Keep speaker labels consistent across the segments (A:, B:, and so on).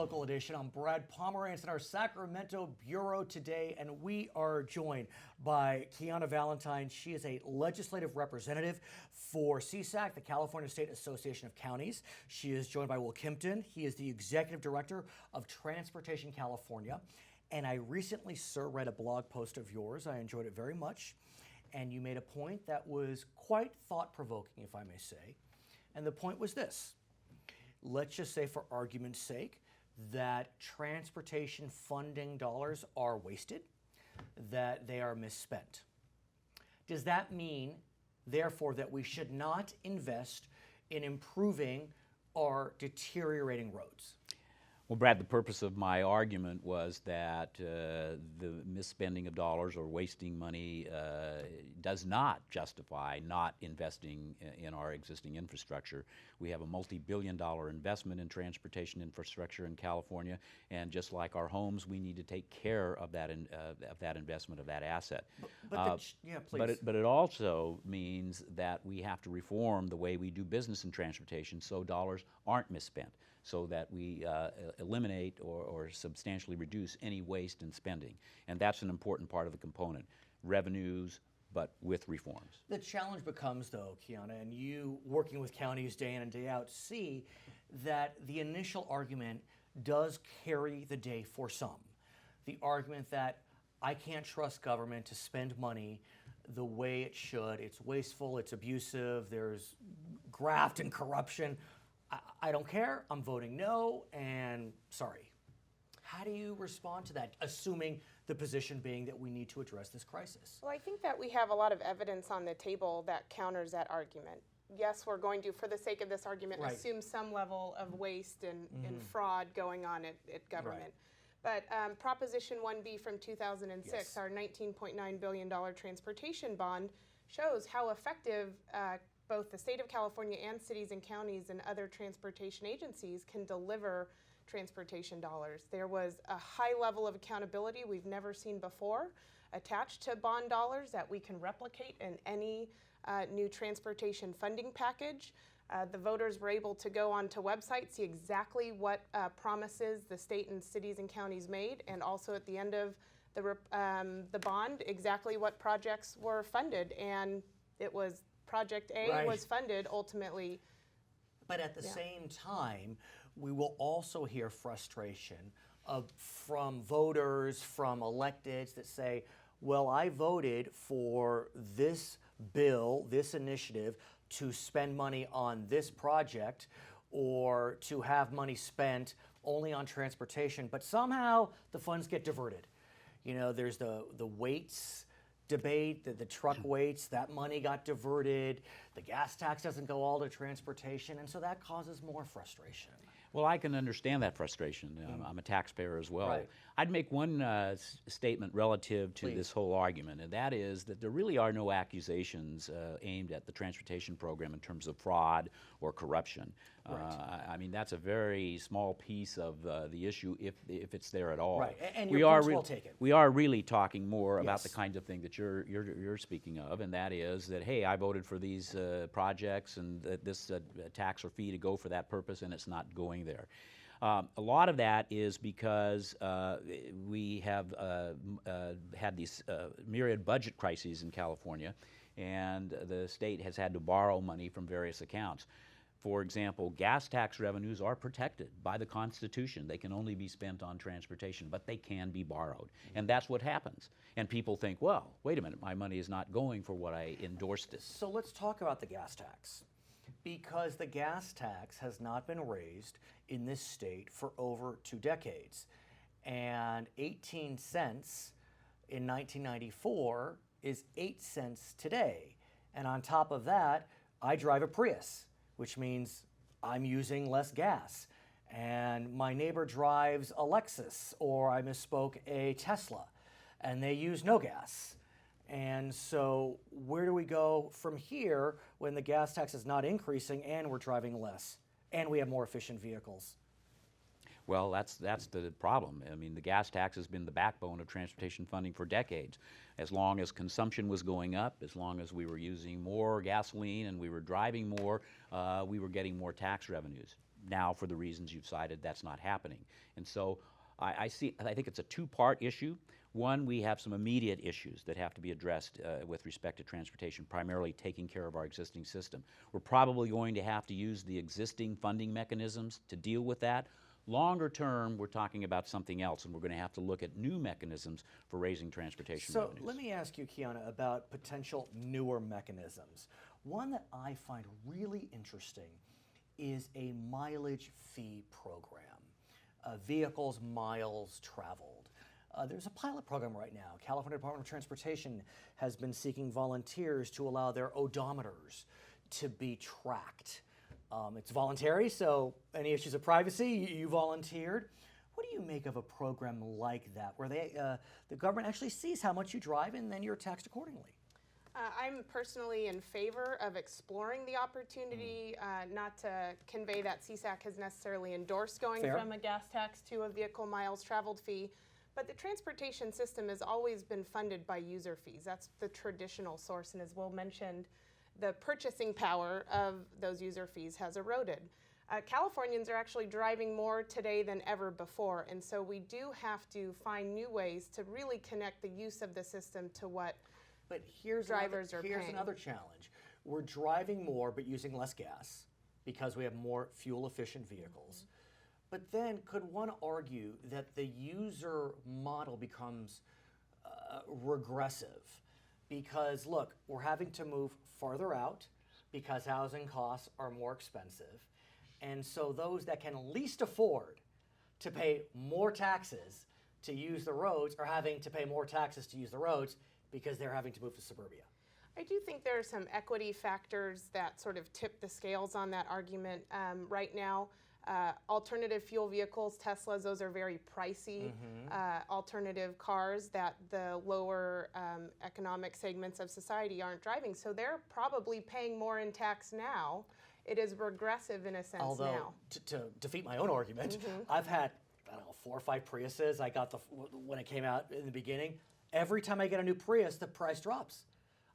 A: Local Edition. I'm Brad Pomerance in our Sacramento Bureau today, and we are joined by Kiana Valentine. She is a legislative representative for CSAC, the California State Association of Counties. She is joined by Will Kempton. He is the executive director of Transportation California. And I recently, sir, read a blog post of yours. I enjoyed it very much. And you made a point that was quite thought-provoking, if I may say. And the point was this. Let's just say, for argument's sake, that transportation funding dollars are wasted, that they are misspent. Does that mean, therefore, that we should not invest in improving our deteriorating roads?
B: Well, Brad, the purpose of my argument was that the misspending of dollars or wasting money does not justify not investing in our existing infrastructure. We have a multi-billion-dollar investment in transportation infrastructure in California, and just like our homes, we need to take care of that investment, of that asset.
A: Yeah, please.
B: But it also means that we have to reform the way we do business in transportation so dollars aren't misspent, so that we eliminate or substantially reduce any waste in spending. And that's an important part of the component. Revenues, but with reforms.
A: The challenge becomes, though, Kiana, and you working with counties day in and day out, see that the initial argument does carry the day for some. The argument that I can't trust government to spend money the way it should. It's wasteful, it's abusive, there's graft and corruption. I don't care, I'm voting no, and sorry. How do you respond to that, assuming the position being that we need to address this crisis?
C: Well, I think that we have a lot of evidence on the table that counters that argument. Yes, we're going to, for the sake of this argument, assume some level of waste and fraud going on at government. But Proposition 1B from 2006, our $19.9 billion transportation bond, shows how effective both the state of California and cities and counties and other transportation agencies can deliver transportation dollars. There was a high level of accountability we've never seen before attached to bond dollars that we can replicate in any new transportation funding package. The voters were able to go onto websites, see exactly what promises the state and cities and counties made, and also at the end of the bond, exactly what projects were funded. And it was Project A was funded ultimately.
A: But at the same time, we will also hear frustration from voters, from electeds that say, well, I voted for this bill, this initiative, to spend money on this project or to have money spent only on transportation, but somehow the funds get diverted. You know, there's the weights debate, the truck weights, that money got diverted, the gas tax doesn't go all to transportation, and so that causes more frustration.
B: Well, I can understand that frustration. I'm a taxpayer as well.
A: Right.
B: I'd make one statement relative to this whole argument, and that is that there really are no accusations aimed at the transportation program in terms of fraud or corruption. I mean, that's a very small piece of the issue, if it's there at all.
A: Right, and your point's well taken.
B: We are really talking more about the kinds of thing that you're speaking of, and that is that, hey, I voted for these projects and this tax or fee to go for that purpose, and it's not going there. A lot of that is because we have had these myriad budget crises in California, and the state has had to borrow money from various accounts. For example, gas tax revenues are protected by the Constitution. They can only be spent on transportation, but they can be borrowed. And that's what happens. And people think, well, wait a minute, my money is not going for what I endorsed it.
A: So let's talk about the gas tax. Because the gas tax has not been raised in this state for over 2 decades. And 18 cents in 1994 is 8 cents today. And on top of that, I drive a Prius, which means I'm using less gas. And my neighbor drives a Lexus, or I misspoke, a Tesla, and they use no gas. And so where do we go from here when the gas tax is not increasing and we're driving less and we have more efficient vehicles?
B: Well, that's the problem. I mean, the gas tax has been the backbone of transportation funding for decades. As long as consumption was going up, as long as we were using more gasoline and we were driving more, we were getting more tax revenues. now, for the reasons you've cited, that's not happening. And so I think it's a two-part issue. One, we have some immediate issues that have to be addressed with respect to transportation, primarily taking care of our existing system. We're probably going to have to use the existing funding mechanisms to deal with that. Longer term, we're talking about something else, and we're going to have to look at new mechanisms for raising transportation revenues.
A: So let me ask you, Kiana, about potential newer mechanisms. One that I find really interesting is a mileage fee program, vehicles miles traveled. There's a pilot program right now. California Department of Transportation has been seeking volunteers to allow their odometers to be tracked. It's voluntary, so any issues of privacy, you volunteered. What do you make of a program like that, where the government actually sees how much you drive and then you're taxed accordingly?
C: I'm personally in favor of exploring the opportunity, not to convey that CSAC has necessarily endorsed going from a gas tax to a vehicle miles traveled fee. But the transportation system has always been funded by user fees. That's the traditional source, and as Will mentioned, the purchasing power of those user fees has eroded. Californians are actually driving more today than ever before, and so we do have to find new ways to really connect the use of the system to what drivers are paying.
A: Here's another challenge. We're driving more but using less gas because we have more fuel-efficient vehicles. But then could one argue that the user model becomes regressive? Because look, we're having to move farther out because housing costs are more expensive. And so those that can least afford to pay more taxes to use the roads are having to pay more taxes to use the roads because they're having to move to suburbia.
C: I do think there are some equity factors that sort of tip the scales on that argument. Right now, alternative fuel vehicles, Teslas, those are very pricey alternative cars that the lower economic segments of society aren't driving. So they're probably paying more in tax now. It is regressive in a sense.
A: Although,
C: now.
A: To defeat my own argument, I've had, I don't know, 4 or 5 Priuses. I got when it came out in the beginning. Every time I get a new Prius, the price drops.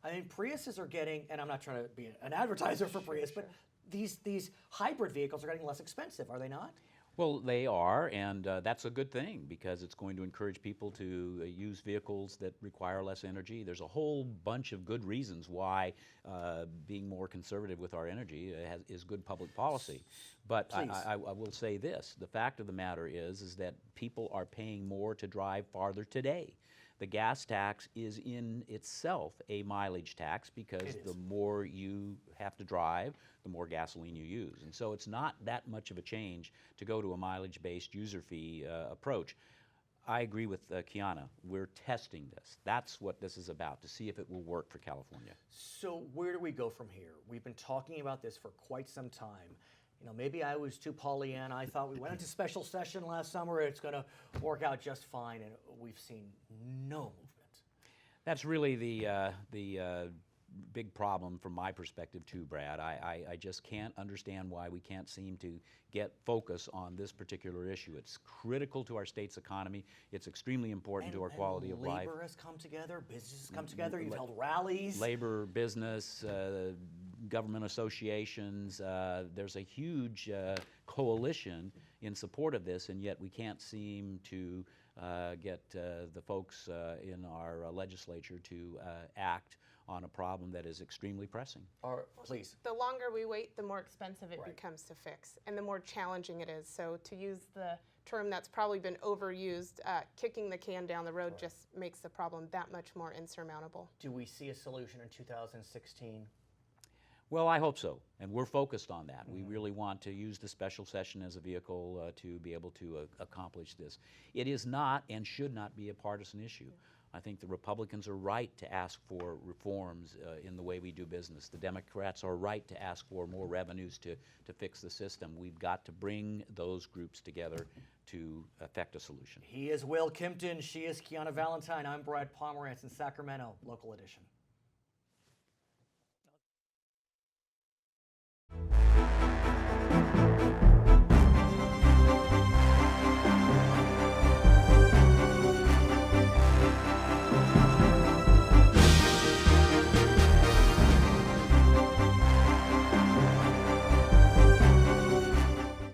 A: I mean, Priuses are getting, and I'm not trying to be an advertiser for Prius, but these hybrid vehicles are getting less expensive, are they not?
B: Well, they are, and that's a good thing because it's going to encourage people to use vehicles that require less energy. There's a whole bunch of good reasons why being more conservative with our energy is good public policy. But I will say this, the fact of the matter is that people are paying more to drive farther today. The gas tax is in itself a mileage tax because the more you have to drive, the more gasoline you use. And so it's not that much of a change to go to a mileage-based user fee approach. I agree with Kiana. We're testing this. That's what this is about, to see if it will work for California.
A: So where do we go from here? We've been talking about this for quite some time. You know, maybe I was too Pollyanna. I thought we went into special session last summer. It's going to work out just fine, and we've seen no movement.
B: That's really the big problem from my perspective too, Brad. I just can't understand why we can't seem to get focus on this particular issue. It's critical to our state's economy. It's extremely important to our quality of life.
A: Labor has come together. Businesses have come together. You've held rallies.
B: Labor, business, government associations. There's a huge coalition in support of this, and yet we can't seem to get the folks in our legislature to act on a problem that is extremely pressing.
A: Please.
C: The longer we wait, the more expensive it becomes to fix, and the more challenging it is. So to use the term that's probably been overused, kicking the can down the road just makes the problem that much more insurmountable.
A: Do we see a solution in 2016?
B: Well, I hope so, and we're focused on that. We really want to use the special session as a vehicle to be able to accomplish this. It is not and should not be a partisan issue. I think the Republicans are right to ask for reforms in the way we do business. The Democrats are right to ask for more revenues to fix the system. We've got to bring those groups together to effect a solution.
A: He is Will Kempton. She is Kiana Valentine. I'm Brad Pomerance in Sacramento, local edition.